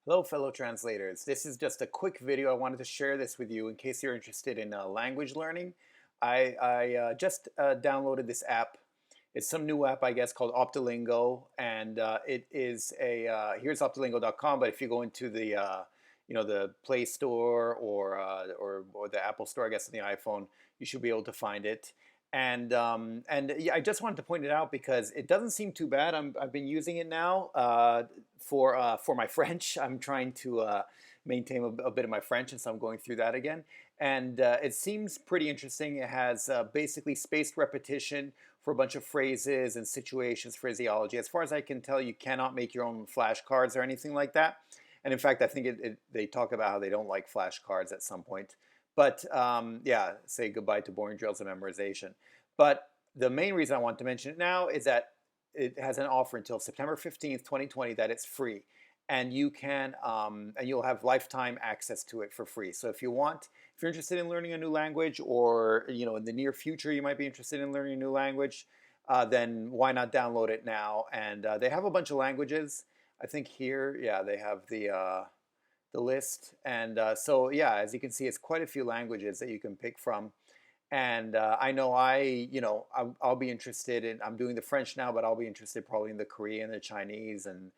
Hello, fellow translators. This is just a quick video. I wanted to share this with you in case you're interested in language learning. I just downloaded this app. It's some new app, I guess, called Optolingo, and it is here's optolingo.com. But if you go into the Play Store or the Apple Store, I guess, on the iPhone, you should be able to find it. And yeah, I just wanted to point it out because it doesn't seem too bad. I've been using it now for my French. I'm trying to maintain a bit of my French, and so I'm going through that again. And it seems pretty interesting. It has basically spaced repetition for a bunch of phrases and situations, phraseology. As far as I can tell, you cannot make your own flashcards or anything like that. And in fact, I think they talk about how they don't like flashcards at some point. But yeah, say goodbye to boring drills and memorization. But the main reason I want to mention it now is that it has an offer until September 15th, 2020, that it's free. And you can, and you'll have lifetime access to it for free. So if you're interested in learning a new language, or in the near future you might be interested in learning a new language, then why not download it now? And they have a bunch of languages. I think here, yeah, they have the list. And so, yeah, as you can see, it's quite a few languages that you can pick from. And I know I'll be interested in, I'm doing the French now, but I'll be interested probably in the Korean, the Chinese, and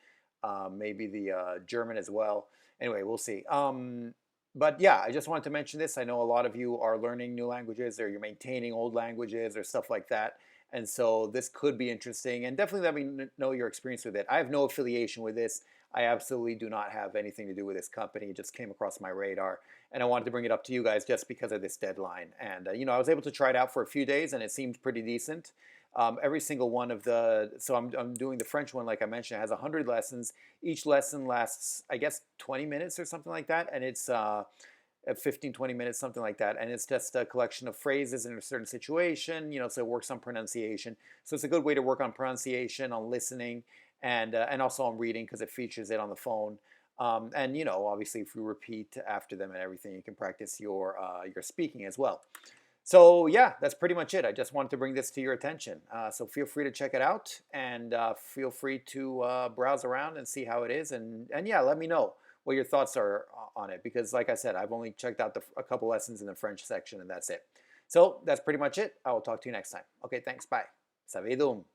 maybe the German as well. Anyway, we'll see. But yeah, I just wanted to mention this. I know a lot of you are learning new languages, or you're maintaining old languages or stuff like that. And so this could be interesting, and definitely let me know your experience with it. I have no affiliation with this. I absolutely do not have anything to do with this company. It just came across my radar, and I wanted to bring it up to you guys just because of this deadline. And I was able to try it out for a few days, and it seemed pretty decent. Every single one of so I'm doing the French one, like I mentioned. It has 100 lessons. Each lesson lasts, I guess, 20 minutes or something like that, and it's 15, 20 minutes, something like that. And it's just a collection of phrases in a certain situation, so it works on pronunciation. So it's a good way to work on pronunciation, on listening, and also on reading, because it features it on the phone. And obviously, if you repeat after them and everything, you can practice your speaking as well. So yeah, that's pretty much it. I just wanted to bring this to your attention. So feel free to check it out, and feel free to browse around and see how it is. And yeah, let me know what your thoughts are on it, because like I said, I've only checked out a couple lessons in the French section, and that's it. So that's pretty much it. I will talk to you next time. Okay, thanks. Bye. Savedum.